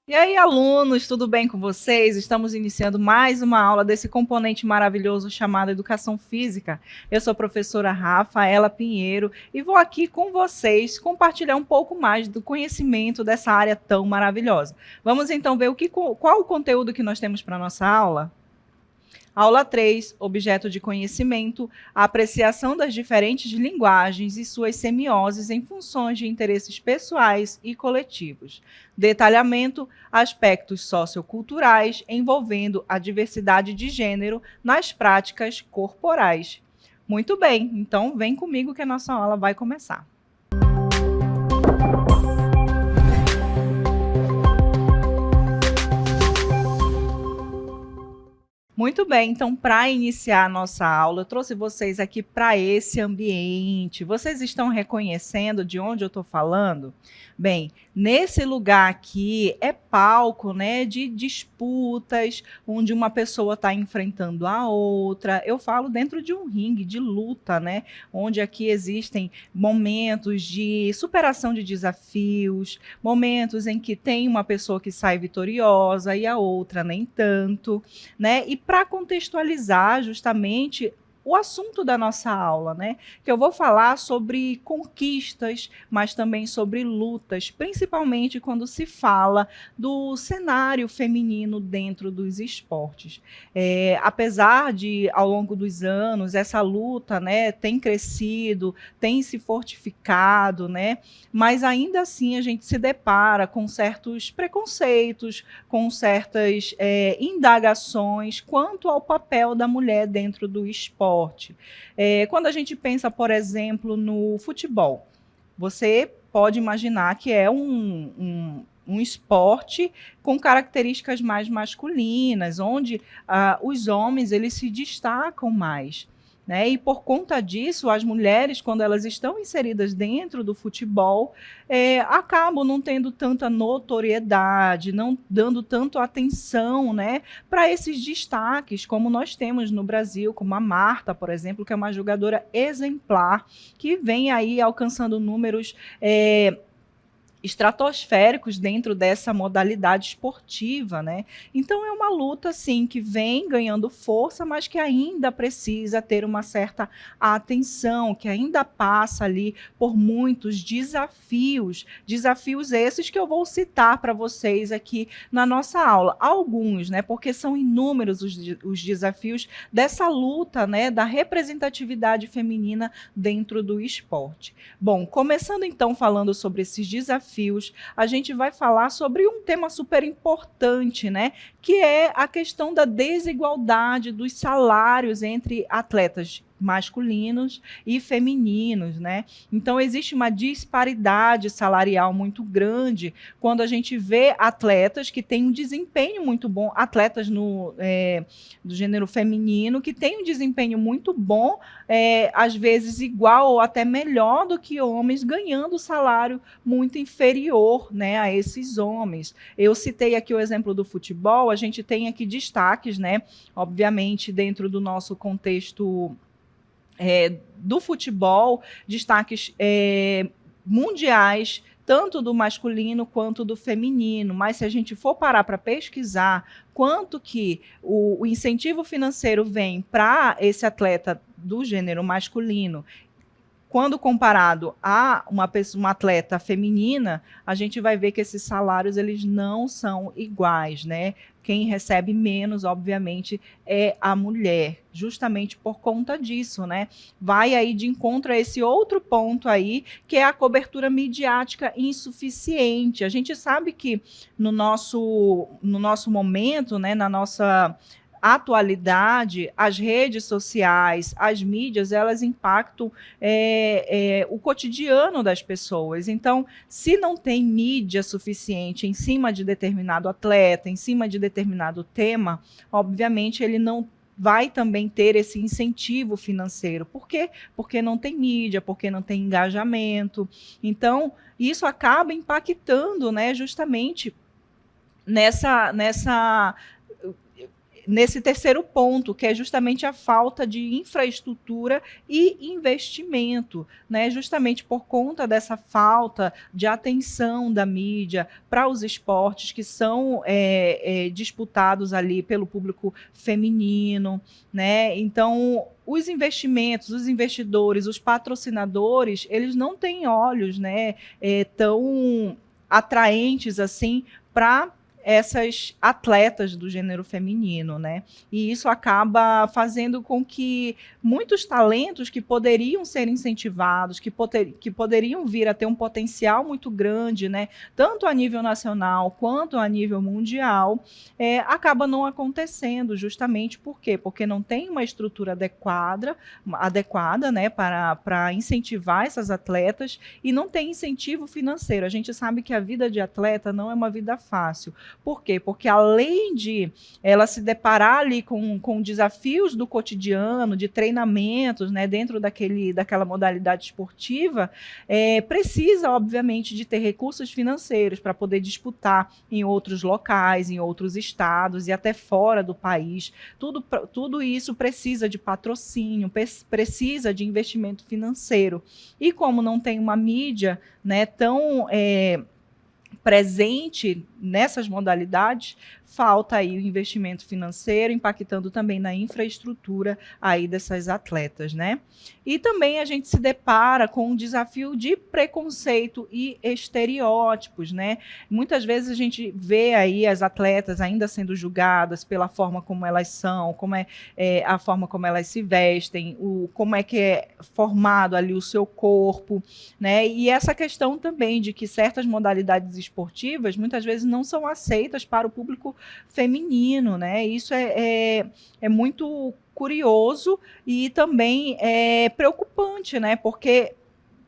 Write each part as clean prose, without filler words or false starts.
E aí, alunos, tudo bem com vocês? Estamos iniciando mais uma aula desse componente maravilhoso chamado Educação Física. Eu sou a professora Rafaela Pinheiro e vou aqui com vocês compartilhar um pouco mais do conhecimento dessa área tão maravilhosa. Vamos então ver qual o conteúdo que nós temos para a nossa aula? Aula 3, objeto de conhecimento, a apreciação das diferentes linguagens e suas semioses em funções de interesses pessoais e coletivos. Detalhamento, aspectos socioculturais envolvendo a diversidade de gênero nas práticas corporais. Muito bem, então vem comigo que a nossa aula vai começar. Muito bem, então para iniciar a nossa aula, eu trouxe vocês aqui para esse ambiente. Vocês estão reconhecendo de onde eu estou falando? Bem, nesse lugar aqui é palco, né, de disputas, onde uma pessoa está enfrentando a outra. Eu falo dentro de um ringue de luta, né, onde aqui existem momentos de superação de desafios, momentos em que tem uma pessoa que sai vitoriosa e a outra nem tanto, né? E para contextualizar justamente o assunto da nossa aula, né? Que eu vou falar sobre conquistas, mas também sobre lutas, principalmente quando se fala do cenário feminino dentro dos esportes. Apesar de, ao longo dos anos, essa luta, né, tem crescido, tem se fortificado, né? Mas ainda assim a gente se depara com certos preconceitos, com certas indagações quanto ao papel da mulher dentro do esporte. Quando a gente pensa, por exemplo, no futebol, você pode imaginar que é um esporte com características mais masculinas, onde os homens eles se destacam mais. Né? E por conta disso, as mulheres, quando elas estão inseridas dentro do futebol, acabam não tendo tanta notoriedade, não dando tanto atenção, né, para esses destaques, como nós temos no Brasil, como a Marta, por exemplo, que é uma jogadora exemplar, que vem aí alcançando números estratosféricos dentro dessa modalidade esportiva, né? Então é uma luta assim que vem ganhando força, mas que ainda precisa ter uma certa atenção, que ainda passa ali por muitos desafios, desafios esses que eu vou citar para vocês aqui na nossa aula, alguns, né? Porque são inúmeros os desafios dessa luta, né? Da representatividade feminina dentro do esporte. Bom, começando então falando sobre esses desafios, a gente vai falar sobre um tema super importante, né? Que é a questão da desigualdade dos salários entre atletas masculinos e femininos, né? Então existe uma disparidade salarial muito grande quando a gente vê atletas que têm um desempenho muito bom, atletas do gênero feminino que têm um desempenho muito bom, às vezes igual ou até melhor do que homens, ganhando salário muito inferior, né, a esses homens. Eu citei aqui o exemplo do futebol, a gente tem aqui destaques, né, obviamente dentro do nosso contexto do futebol, destaques mundiais, tanto do masculino quanto do feminino, mas se a gente for parar para pesquisar quanto que o incentivo financeiro vem para esse atleta do gênero masculino, quando comparado a uma atleta feminina, a gente vai ver que esses salários eles não são iguais, né? Quem recebe menos, obviamente, é a mulher, justamente por conta disso, né? Vai aí de encontro a esse outro ponto aí, que é a cobertura midiática insuficiente. A gente sabe que no nosso momento, né, na nossa atualidade, as redes sociais, as mídias, elas impactam o cotidiano das pessoas. Então, se não tem mídia suficiente em cima de determinado atleta, em cima de determinado tema, obviamente ele não vai também ter esse incentivo financeiro. Por quê? Porque não tem mídia, porque não tem engajamento. Então, isso acaba impactando, né, justamente nesse terceiro ponto, que é justamente a falta de infraestrutura e investimento, né? Justamente por conta dessa falta de atenção da mídia para os esportes que são disputados ali pelo público feminino, né? Então, os investimentos, os investidores, os patrocinadores, eles não têm olhos, né, tão atraentes assim para essas atletas do gênero feminino, né? E isso acaba fazendo com que muitos talentos que poderiam ser incentivados, que poderiam vir a ter um potencial muito grande, né? Tanto a nível nacional quanto a nível mundial, acaba não acontecendo, justamente por quê? Porque não tem uma estrutura adequada, né, para incentivar essas atletas e não tem incentivo financeiro. A gente sabe que a vida de atleta não é uma vida fácil. Por quê? Porque além de ela se deparar ali com desafios do cotidiano, de treinamentos, né, dentro daquela modalidade esportiva, precisa, obviamente, de ter recursos financeiros para poder disputar em outros locais, em outros estados e até fora do país. Tudo isso precisa de patrocínio, precisa de investimento financeiro. E como não tem uma mídia, né, tão presente nessas modalidades, falta aí o investimento financeiro, impactando também na infraestrutura aí dessas atletas, né? E também a gente se depara com um desafio de preconceito e estereótipos, né? Muitas vezes a gente vê aí as atletas ainda sendo julgadas pela forma como elas são, como é a forma como elas se vestem, como é que é formado ali o seu corpo, né? E essa questão também de que certas modalidades esportivas muitas vezes não são aceitas para o público feminino, né? Isso é muito curioso e também é preocupante, né? Porque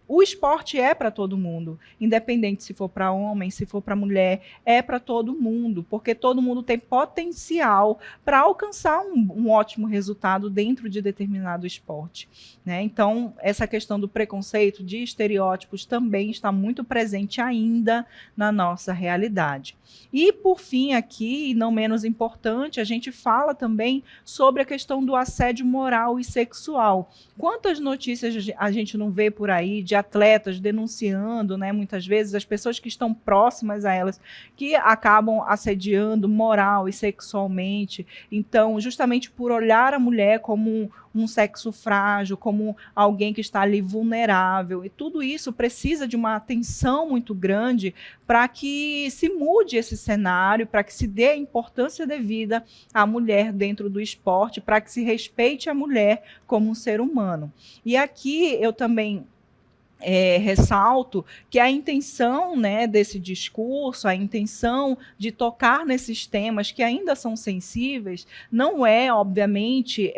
o esporte é para todo mundo, independente se for para homem, se for para mulher, é para todo mundo, porque todo mundo tem potencial para alcançar um ótimo resultado dentro de determinado esporte, né? Então, essa questão do preconceito, de estereótipos, também está muito presente ainda na nossa realidade. E, por fim, aqui, e não menos importante, a gente fala também sobre a questão do assédio moral e sexual. Quantas notícias a gente não vê por aí de atletas denunciando, né, muitas vezes as pessoas que estão próximas a elas, que acabam assediando moral e sexualmente. Então, justamente por olhar a mulher como um sexo frágil, como alguém que está ali vulnerável. E tudo isso precisa de uma atenção muito grande para que se mude esse cenário, para que se dê a importância devida à mulher dentro do esporte, para que se respeite a mulher como um ser humano. E aqui eu também ressalto que a intenção, né, desse discurso, a intenção de tocar nesses temas que ainda são sensíveis, não é, obviamente,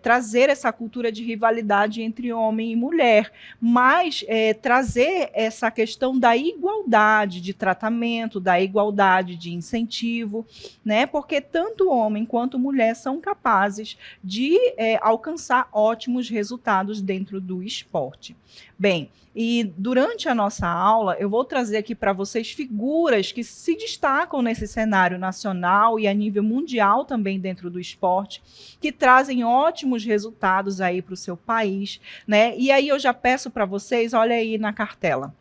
trazer essa cultura de rivalidade entre homem e mulher, mas trazer essa questão da igualdade de tratamento, da igualdade de incentivo, né, porque tanto homem quanto mulher são capazes de alcançar ótimos resultados dentro do esporte. Bem, e durante a nossa aula, eu vou trazer aqui para vocês figuras que se destacam nesse cenário nacional e a nível mundial também dentro do esporte, que trazem ótimos resultados aí para o seu país, né? E aí eu já peço para vocês, olha aí na cartela,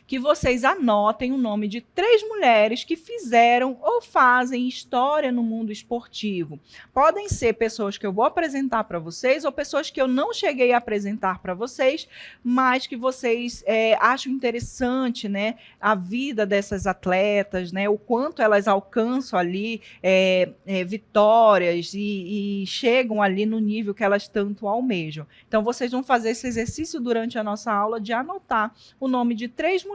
que vocês anotem o nome de 3 mulheres que fizeram ou fazem história no mundo esportivo. Podem ser pessoas que eu vou apresentar para vocês ou pessoas que eu não cheguei a apresentar para vocês, mas que vocês acham interessante, né, a vida dessas atletas, né, o quanto elas alcançam ali vitórias e chegam ali no nível que elas tanto almejam. Então, vocês vão fazer esse exercício durante a nossa aula de anotar o nome de 3 mulheres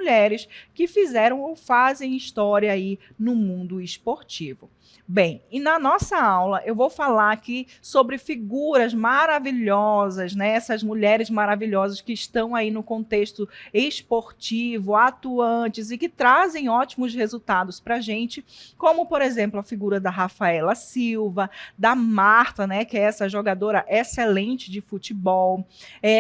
que fizeram ou fazem história aí no mundo esportivo. Bem, e na nossa aula eu vou falar aqui sobre figuras maravilhosas, né? Essas mulheres maravilhosas que estão aí no contexto esportivo, atuantes e que trazem ótimos resultados para a gente, como, por exemplo, a figura da Rafaela Silva, da Marta, né? Que é essa jogadora excelente de futebol,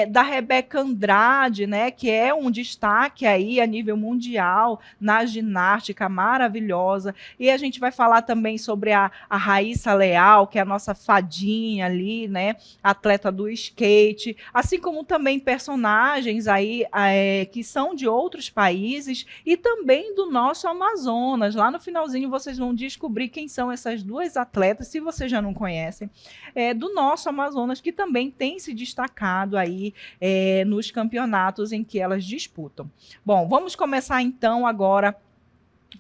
da Rebeca Andrade, né? Que é um destaque aí a nível mundial na ginástica, maravilhosa. E a gente vai falar também sobre a Raíssa Leal, que é a nossa fadinha ali, né? Atleta do skate, assim como também personagens aí que são de outros países e também do nosso Amazonas. Lá no finalzinho vocês vão descobrir quem são essas duas atletas, se vocês já não conhecem, do nosso Amazonas, que também tem se destacado aí nos campeonatos em que elas disputam. Bom, vamos começar então agora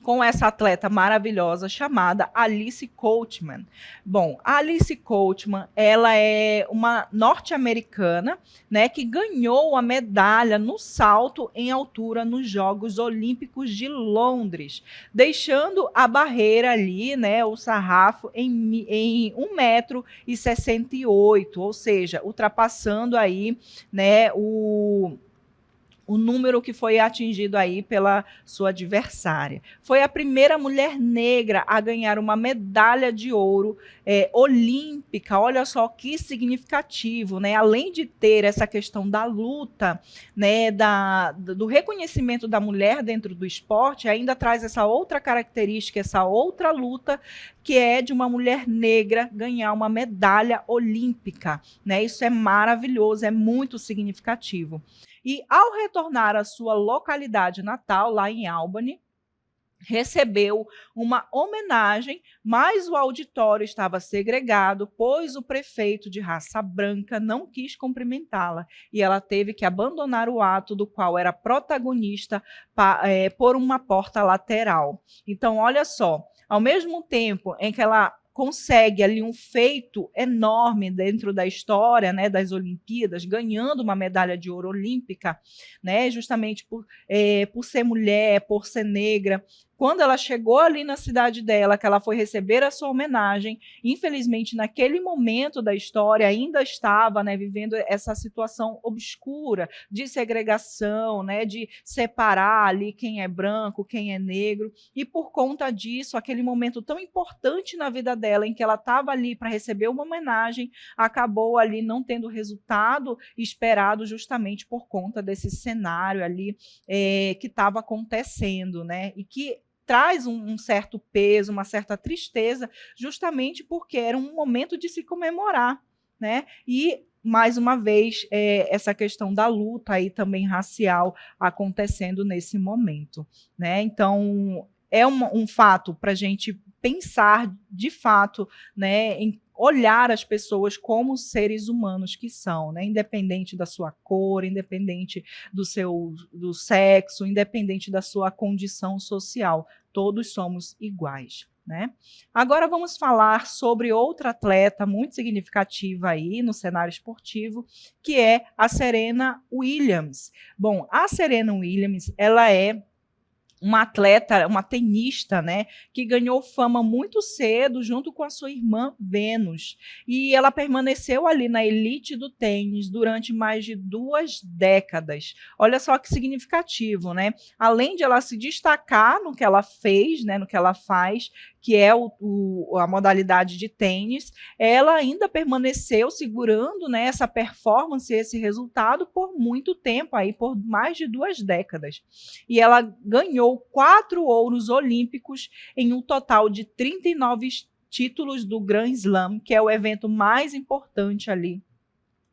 com essa atleta maravilhosa chamada Alice Coachman. Bom, a Alice Coachman, ela é uma norte-americana, né, que ganhou a medalha no salto em altura nos Jogos Olímpicos de Londres, deixando a barreira ali, né, o sarrafo em 1,68 m, ou seja, ultrapassando aí, né, o número que foi atingido aí pela sua adversária. Foi a primeira mulher negra a ganhar uma medalha de ouro olímpica. Olha só que significativo, né? Além de ter essa questão da luta, né, do reconhecimento da mulher dentro do esporte, ainda traz essa outra característica, essa outra luta, que é de uma mulher negra ganhar uma medalha olímpica, né? Isso é maravilhoso, é muito significativo. E, ao retornar à sua localidade natal, lá em Albany, recebeu uma homenagem, mas o auditório estava segregado, pois o prefeito de raça branca não quis cumprimentá-la, e ela teve que abandonar o ato do qual era protagonista por uma porta lateral. Então, olha só, ao mesmo tempo em que ela consegue ali um feito enorme dentro da história, né, das Olimpíadas, ganhando uma medalha de ouro olímpica, né, justamente por ser mulher, por ser negra. Quando ela chegou ali na cidade dela, que ela foi receber a sua homenagem, infelizmente, naquele momento da história, ainda estava, né, vivendo essa situação obscura de segregação, né, de separar ali quem é branco, quem é negro, e por conta disso, aquele momento tão importante na vida dela, em que ela estava ali para receber uma homenagem, acabou ali não tendo o resultado esperado, justamente por conta desse cenário ali que estava acontecendo, né, e que traz um certo peso, uma certa tristeza, justamente porque era um momento de se comemorar, né? E, mais uma vez, essa questão da luta aí também racial acontecendo nesse momento, né? Então, é um fato para a gente pensar, de fato, né, em olhar as pessoas como seres humanos que são, né? Independente da sua cor, independente do sexo, independente da sua condição social, todos somos iguais, né? Agora vamos falar sobre outra atleta muito significativa aí no cenário esportivo, que é a Serena Williams. Bom, a Serena Williams, ela é uma atleta, uma tenista, né, que ganhou fama muito cedo junto com a sua irmã Venus. E ela permaneceu ali na elite do tênis durante mais de 2 décadas. Olha só que significativo, né? Além de ela se destacar no que ela fez, né, no que ela faz, que é a modalidade de tênis, ela ainda permaneceu segurando, né, essa performance, esse resultado por muito tempo, aí, por mais de 2 décadas. E ela ganhou 4 ouros olímpicos em um total de 39 títulos do Grand Slam, que é o evento mais importante ali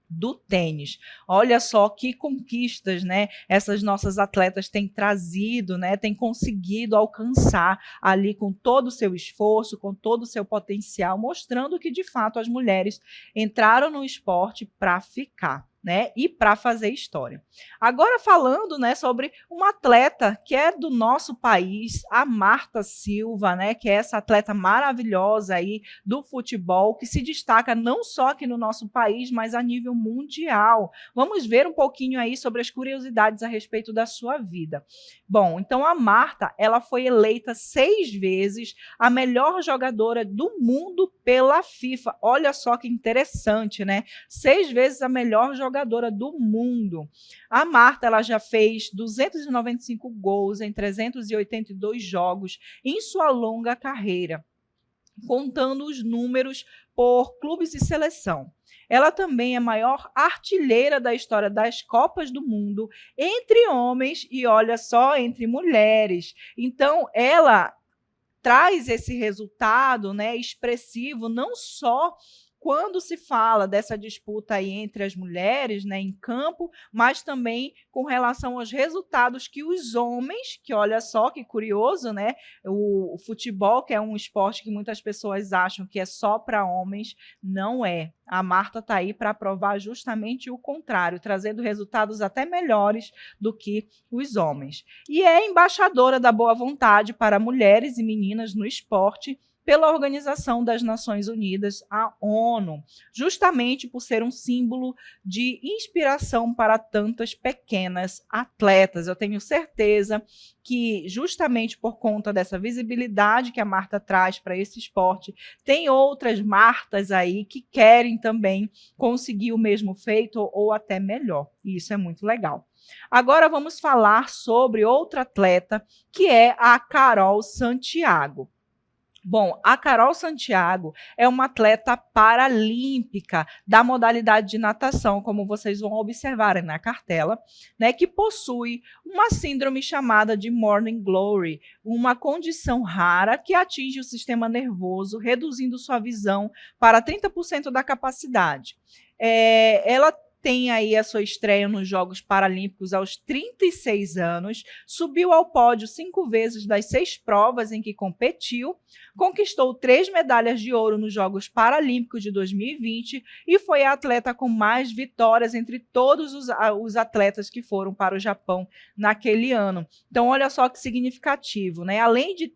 do tênis. Olha só que conquistas, né, essas nossas atletas têm trazido, né, têm conseguido alcançar ali com todo o seu esforço, com todo o seu potencial, mostrando que, de fato, as mulheres entraram no esporte para ficar, né, e para fazer história. Agora falando, né, sobre uma atleta que é do nosso país, a Marta Silva, né, que é essa atleta maravilhosa aí do futebol, que se destaca não só aqui no nosso país, mas a nível mundial. Vamos ver um pouquinho aí sobre as curiosidades a respeito da sua vida. Bom, então a Marta, ela foi eleita 6 vezes a melhor jogadora do mundo pela FIFA. Olha só que interessante, né? 6 vezes a melhor jogadora do mundo. A Marta, ela já fez 295 gols em 382 jogos em sua longa carreira. contando os números por clubes e seleção. Ela também é a maior artilheira da história das Copas do Mundo entre homens e, olha só, entre mulheres. Então, ela traz esse resultado, né, expressivo, não só quando se fala dessa disputa aí entre as mulheres, né, em campo, mas também com relação aos resultados que os homens, que olha só que curioso, né, o futebol, que é um esporte que muitas pessoas acham que é só para homens, não é. A Marta está aí para provar justamente o contrário, trazendo resultados até melhores do que os homens. E é embaixadora da boa vontade para mulheres e meninas no esporte pela Organização das Nações Unidas, a ONU, justamente por ser um símbolo de inspiração para tantas pequenas atletas. Eu tenho certeza que, justamente por conta dessa visibilidade que a Marta traz para esse esporte, tem outras Martas aí que querem também conseguir o mesmo feito ou até melhor. E isso é muito legal. Agora vamos falar sobre outra atleta, que é a Carol Santiago. Bom, a Carol Santiago é uma atleta paralímpica da modalidade de natação, como vocês vão observar na cartela, né, que possui uma síndrome chamada de Morning Glory, uma condição rara que atinge o sistema nervoso, reduzindo sua visão para 30% da capacidade. Ela tem aí a sua estreia nos Jogos Paralímpicos aos 36 anos, subiu ao pódio 5 vezes das 6 provas em que competiu, conquistou 3 medalhas de ouro nos Jogos Paralímpicos de 2020 e foi a atleta com mais vitórias entre todos os atletas que foram para o Japão naquele ano. Então, olha só que significativo, né? Além de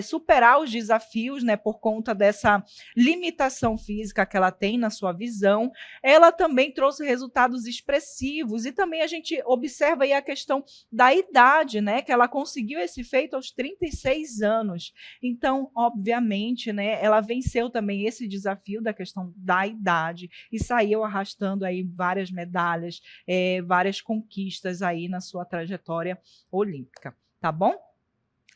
superar os desafios, né, por conta dessa limitação física que ela tem na sua visão, ela também trouxe resultados expressivos e também a gente observa aí a questão da idade, né, que ela conseguiu esse feito aos 36 anos. Então, obviamente, né, ela venceu também esse desafio da questão da idade e saiu arrastando aí várias medalhas, várias conquistas aí na sua trajetória olímpica, tá bom?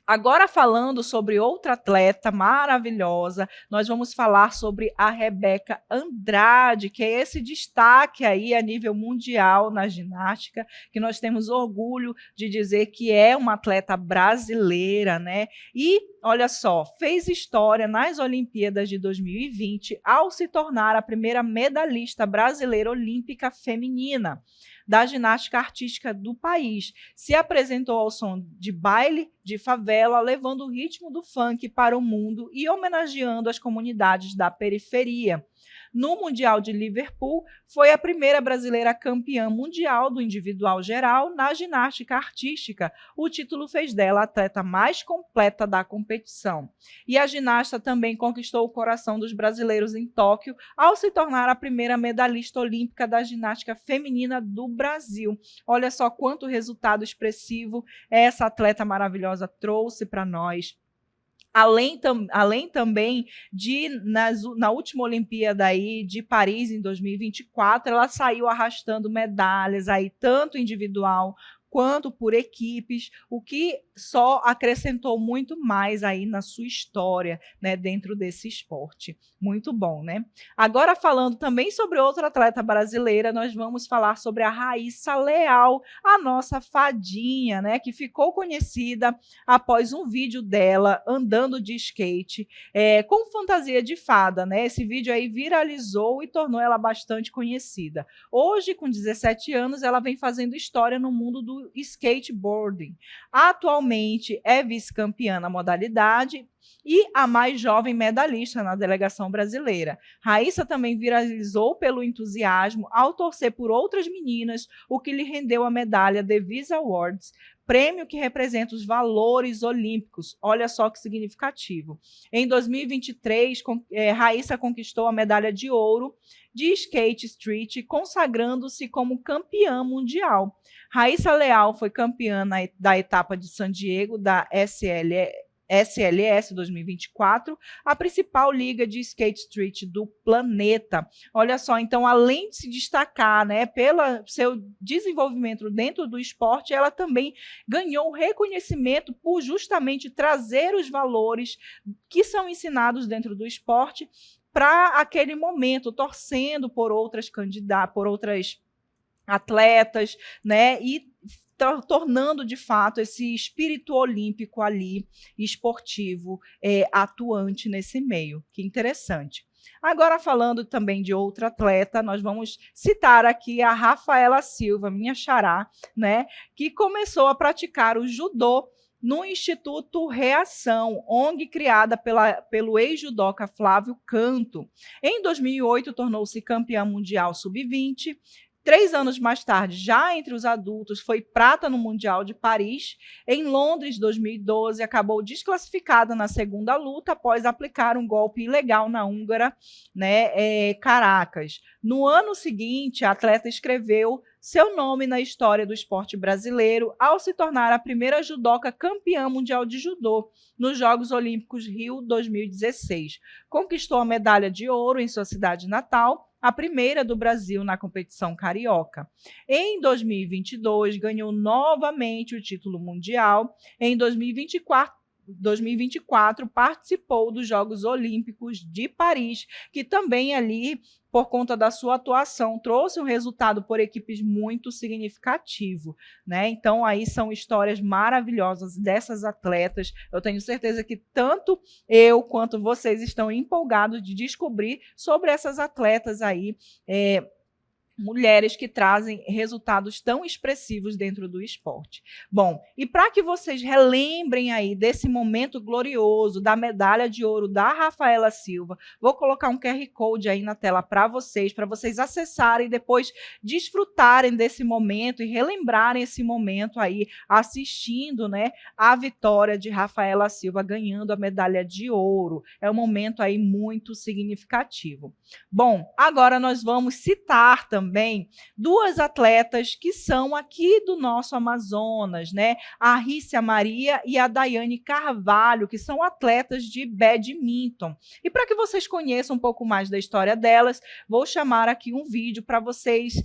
Agora, falando sobre outra atleta maravilhosa, nós vamos falar sobre a Rebeca Andrade, que é esse destaque aí a nível mundial na ginástica, que nós temos orgulho de dizer que é uma atleta brasileira, né? E, olha só, fez história nas Olimpíadas de 2020 ao se tornar a primeira medalhista brasileira olímpica feminina da ginástica artística do país. Se apresentou ao som de baile de favela, levando o ritmo do funk para o mundo e homenageando as comunidades da periferia. No Mundial de Liverpool, foi a primeira brasileira campeã mundial do individual geral na ginástica artística. O título fez dela a atleta mais completa da competição. E a ginasta também conquistou o coração dos brasileiros em Tóquio, ao se tornar a primeira medalhista olímpica da ginástica feminina do Brasil. Olha só quanto resultado expressivo essa atleta maravilhosa trouxe para nós. Além também de, na última Olimpíada aí de Paris, em 2024, ela saiu arrastando medalhas, aí, tanto individual quanto por equipes, o que só acrescentou muito mais aí na sua história, né, dentro desse esporte. Muito bom, né? Agora, falando também sobre outra atleta brasileira, nós vamos falar sobre a Raíssa Leal, a nossa fadinha, né, que ficou conhecida após um vídeo dela andando de skate com fantasia de fada, né? Esse vídeo aí viralizou e tornou ela bastante conhecida. Hoje, com 17 anos, ela vem fazendo história no mundo do skateboarding. Atualmente é vice-campeã na modalidade e a mais jovem medalhista na delegação brasileira. Raíssa também viralizou pelo entusiasmo ao torcer por outras meninas, o que lhe rendeu a medalha Davis Awards, prêmio que representa os valores olímpicos. Olha só que significativo. Em 2023, Raíssa conquistou a medalha de ouro de skate street, consagrando-se como campeã mundial. Raíssa Leal foi campeã da etapa de San Diego da SLS 2024, a principal liga de skate street do planeta. Olha só, então, além de se destacar, né, pelo seu desenvolvimento dentro do esporte, ela também ganhou reconhecimento por justamente trazer os valores que são ensinados dentro do esporte para aquele momento, torcendo por outras candidatas, por outras atletas, né, e tornando de fato esse espírito olímpico ali, esportivo, atuante nesse meio. Que interessante. Agora, falando também de outra atleta, nós vamos citar aqui a Rafaela Silva, minha xará, né, que começou a praticar o judô no Instituto Reação, ONG criada pelo ex-judoca Flávio Canto. Em 2008, tornou-se campeã mundial sub-20. 3 anos mais tarde, já entre os adultos, foi prata no Mundial de Paris. Em Londres, 2012, acabou desclassificada na segunda luta após aplicar um golpe ilegal na húngara, né, Caracas. No ano seguinte, a atleta escreveu seu nome na história do esporte brasileiro ao se tornar a primeira judoca campeã mundial de judô nos Jogos Olímpicos Rio 2016. Conquistou a medalha de ouro em sua cidade natal, a primeira do Brasil na competição carioca. Em 2022, ganhou novamente o título mundial. Em 2024, participou dos Jogos Olímpicos de Paris, que também ali, por conta da sua atuação, trouxe um resultado por equipes muito significativo, né? Então, aí são histórias maravilhosas dessas atletas. Eu tenho certeza que tanto eu quanto vocês estão empolgados de descobrir sobre essas atletas aí, mulheres que trazem resultados tão expressivos dentro do esporte. Bom, e para que vocês relembrem aí desse momento glorioso da medalha de ouro da Rafaela Silva, vou colocar um QR Code aí na tela para vocês acessarem e depois desfrutarem desse momento e relembrarem esse momento aí, assistindo, né, a vitória de Rafaela Silva ganhando a medalha de ouro. É um momento aí muito significativo. Bom, agora nós vamos citar também duas atletas que são aqui do nosso Amazonas, né? A Rícia Maria e a Daiane Carvalho, que são atletas de badminton. E para que vocês conheçam um pouco mais da história delas, vou chamar aqui um vídeo para vocês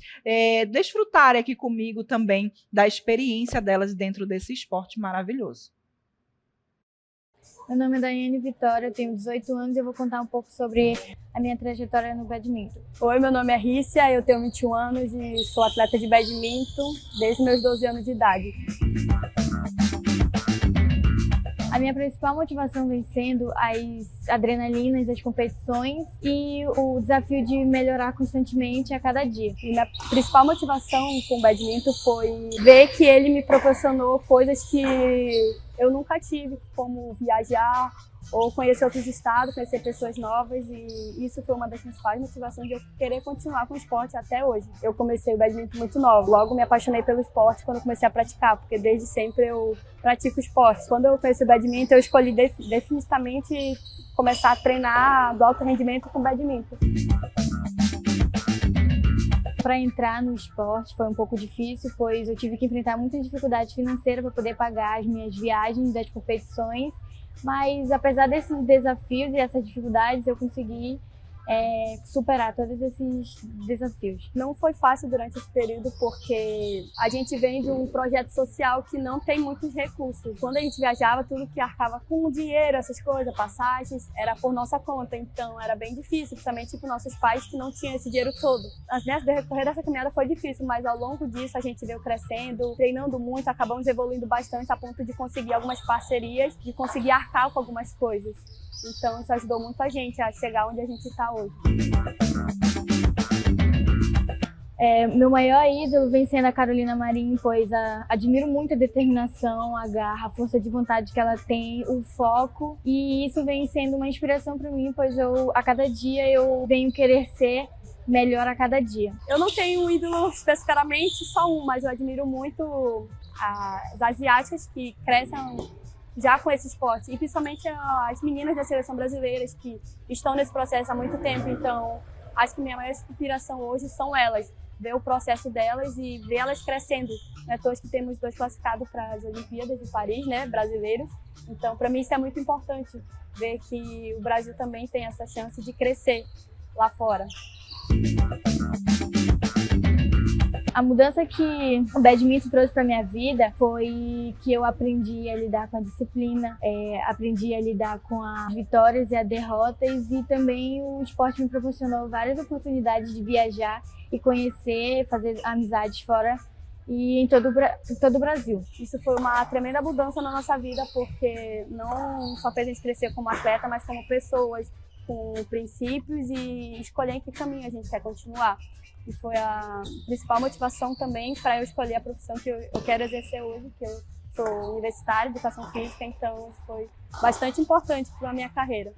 desfrutarem aqui comigo também da experiência delas dentro desse esporte maravilhoso. Meu nome é Daiane Vitória, eu tenho 18 anos e eu vou contar um pouco sobre a minha trajetória no badminton. Oi, meu nome é Rícia, eu tenho 21 anos e sou atleta de badminton desde meus 12 anos de idade. A minha principal motivação vem sendo as adrenalinas das competições e o desafio de melhorar constantemente a cada dia. E minha principal motivação com o badminton foi ver que ele me proporcionou coisas que eu nunca tive, como viajar ou conhecer outros estados, conhecer pessoas novas, e isso foi uma das principais motivações de eu querer continuar com o esporte até hoje. Eu comecei o badminton muito nova, logo me apaixonei pelo esporte quando eu comecei a praticar, porque desde sempre eu pratico esporte. Quando eu conheci o badminton, eu escolhi definitivamente começar a treinar do alto rendimento com badminton. Para entrar no esporte foi um pouco difícil, pois eu tive que enfrentar muita dificuldade financeira para poder pagar as minhas viagens das competições, mas apesar desses desafios e essas dificuldades, eu consegui superar todos esses desafios. Não foi fácil durante esse período porque a gente vem de um projeto social que não tem muitos recursos. Quando a gente viajava, tudo que arcava com dinheiro, essas coisas, passagens, era por nossa conta. Então era bem difícil, principalmente para nossos pais que não tinham esse dinheiro todo. No decorrer dessa caminhada foi difícil, mas ao longo disso a gente veio crescendo, treinando muito, acabamos evoluindo bastante a ponto de conseguir algumas parcerias, de conseguir arcar com algumas coisas. Então isso ajudou muito a gente a chegar onde a gente está hoje. Meu maior ídolo vem sendo a Carolina Marim, pois admiro muito a determinação, a garra, a força de vontade que ela tem, o foco, e isso vem sendo uma inspiração para mim, pois a cada dia eu venho querer ser melhor a cada dia. Eu não tenho um ídolo especificamente, só um, mas eu admiro muito as asiáticas que crescem já com esse esporte, e principalmente as meninas da seleção brasileira que estão nesse processo há muito tempo. Então acho que minha maior inspiração hoje são elas. ver o processo delas e ver elas crescendo. Não é à toa que temos 2 classificados para as Olimpíadas de Paris, né, brasileiros. Então, para mim, isso é muito importante, ver que o Brasil também tem essa chance de crescer lá fora. A mudança que o badminton trouxe para minha vida foi que eu aprendi a lidar com a disciplina, aprendi a lidar com as vitórias e as derrotas, e também o esporte me proporcionou várias oportunidades de viajar e conhecer, fazer amizades fora e em todo o Brasil. Isso foi uma tremenda mudança na nossa vida, porque não só fez a gente crescer como atleta, mas como pessoas, com princípios e escolher em que caminho a gente quer continuar. E foi a principal motivação também para eu escolher a profissão que eu quero exercer hoje, que eu sou universitária de educação física, então isso foi bastante importante para a minha carreira.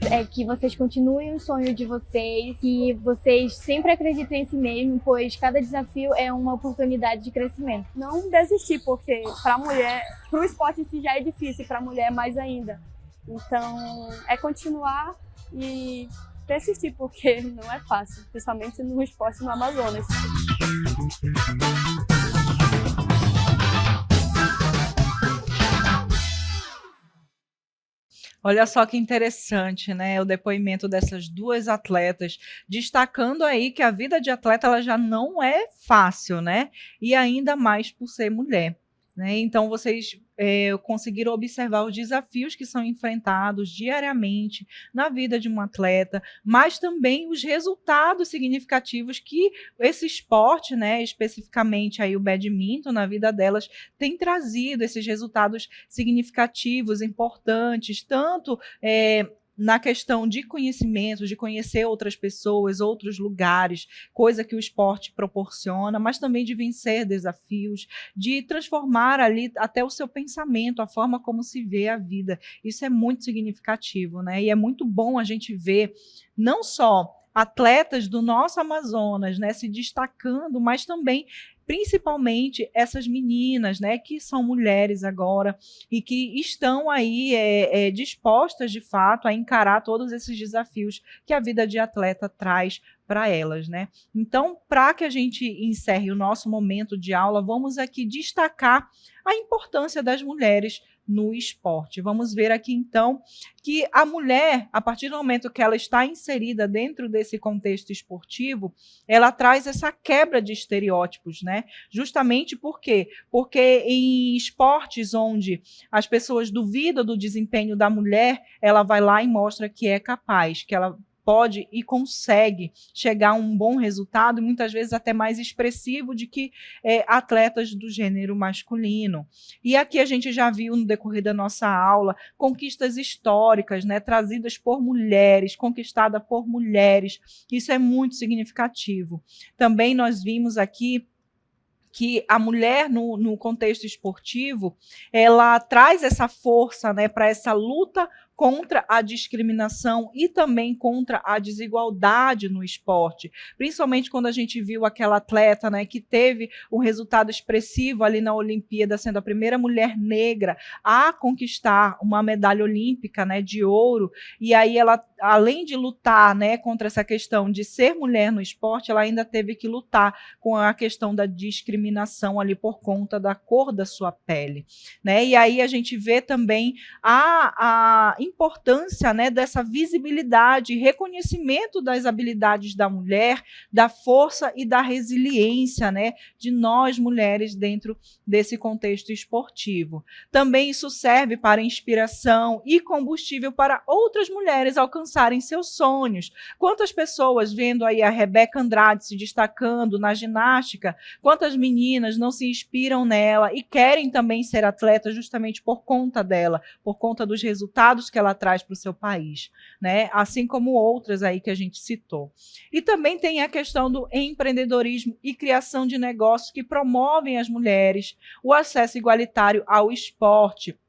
É que vocês continuem o sonho de vocês, que vocês sempre acreditem em si mesmos, pois cada desafio é uma oportunidade de crescimento. Não desistir, porque para a mulher, para o esporte em si já é difícil, para a mulher mais ainda. Então, é continuar e persistir, porque não é fácil, principalmente no esporte no Amazonas. Olha só que interessante, né? O depoimento dessas 2 atletas, destacando aí que a vida de atleta ela já não é fácil, né? E ainda mais por ser mulher, né? Então, vocês conseguiram observar os desafios que são enfrentados diariamente na vida de um atleta, mas também os resultados significativos que esse esporte, né, especificamente aí o badminton, na vida delas, tem trazido esses resultados significativos, importantes, tanto na questão de conhecimento, de conhecer outras pessoas, outros lugares, coisa que o esporte proporciona, mas também de vencer desafios, de transformar ali até o seu pensamento, a forma como se vê a vida. Isso é muito significativo, né? E é muito bom a gente ver não só atletas do nosso Amazonas, né, se destacando, mas também principalmente essas meninas, né, que são mulheres agora e que estão aí dispostas, de fato, a encarar todos esses desafios que a vida de atleta traz para elas, né? Então, para que a gente encerre o nosso momento de aula, vamos aqui destacar a importância das mulheres no esporte. Vamos ver aqui, então, que a mulher, a partir do momento que ela está inserida dentro desse contexto esportivo, ela traz essa quebra de estereótipos, né? Justamente por quê? Porque em esportes onde as pessoas duvidam do desempenho da mulher, ela vai lá e mostra que é capaz, que ela pode e consegue chegar a um bom resultado, e muitas vezes até mais expressivo de que atletas do gênero masculino. E aqui a gente já viu no decorrer da nossa aula conquistas históricas, né, trazidas por mulheres, conquistada por mulheres. Isso é muito significativo. Também nós vimos aqui que a mulher no contexto esportivo, ela traz essa força, né, para essa luta contra a discriminação e também contra a desigualdade no esporte, principalmente quando a gente viu aquela atleta, né, que teve um resultado expressivo ali na Olimpíada, sendo a primeira mulher negra a conquistar uma medalha olímpica, né, de ouro, e aí ela, além de lutar, né, contra essa questão de ser mulher no esporte, ela ainda teve que lutar com a questão da discriminação ali por conta da cor da sua pele, né? E aí a gente vê também a importância, né, dessa visibilidade, reconhecimento das habilidades da mulher, da força e da resiliência, né, de nós mulheres dentro desse contexto esportivo. Também isso serve para inspiração e combustível para outras mulheres alcançarem seus sonhos. Quantas pessoas vendo aí a Rebeca Andrade se destacando na ginástica, quantas meninas não se inspiram nela e querem também ser atletas justamente por conta dela, por conta dos resultados que ela traz para o seu país, né? Assim como outras aí que a gente citou. E também tem a questão do empreendedorismo e criação de negócios que promovem as mulheres, o acesso igualitário ao esporte.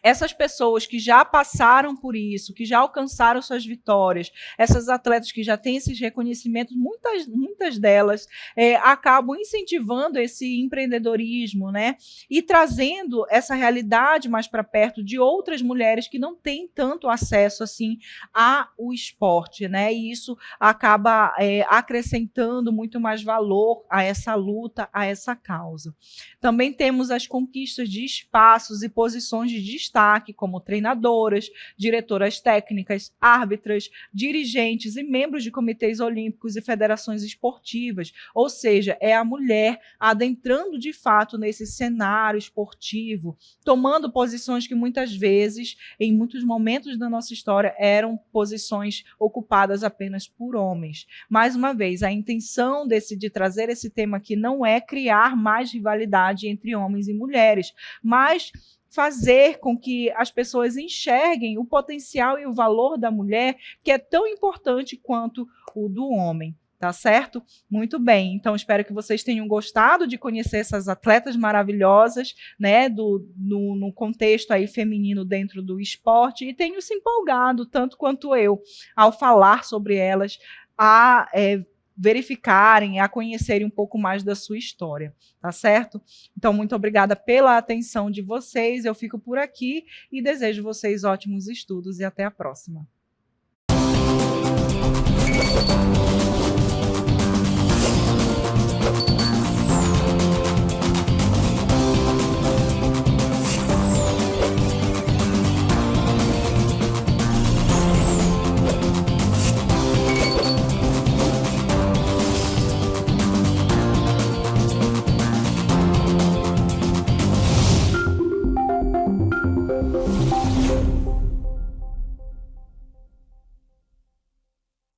essas pessoas que já passaram por isso, que já alcançaram suas vitórias, essas atletas que já têm esses reconhecimentos, muitas delas acabam incentivando esse empreendedorismo, né? E trazendo essa realidade mais para perto de outras mulheres que não têm tanto acesso assim ao esporte, né? E isso acaba acrescentando muito mais valor a essa luta, a essa causa. Também temos as conquistas de espaços e posições de destaque, como treinadoras, diretoras técnicas, árbitras, dirigentes e membros de comitês olímpicos e federações esportivas, ou seja, é a mulher adentrando de fato nesse cenário esportivo, tomando posições que muitas vezes, em muitos momentos da nossa história, eram posições ocupadas apenas por homens. Mais uma vez, a intenção de trazer esse tema aqui não é criar mais rivalidade entre homens e mulheres, mas fazer com que as pessoas enxerguem o potencial e o valor da mulher, que é tão importante quanto o do homem. Tá certo? Muito bem. Então, espero que vocês tenham gostado de conhecer essas atletas maravilhosas, né, no contexto aí feminino dentro do esporte, e tenham se empolgado, tanto quanto eu, ao falar sobre elas, a verificarem, a conhecerem um pouco mais da sua história, tá certo? Então, muito obrigada pela atenção de vocês. Eu fico por aqui e desejo vocês ótimos estudos e até a próxima.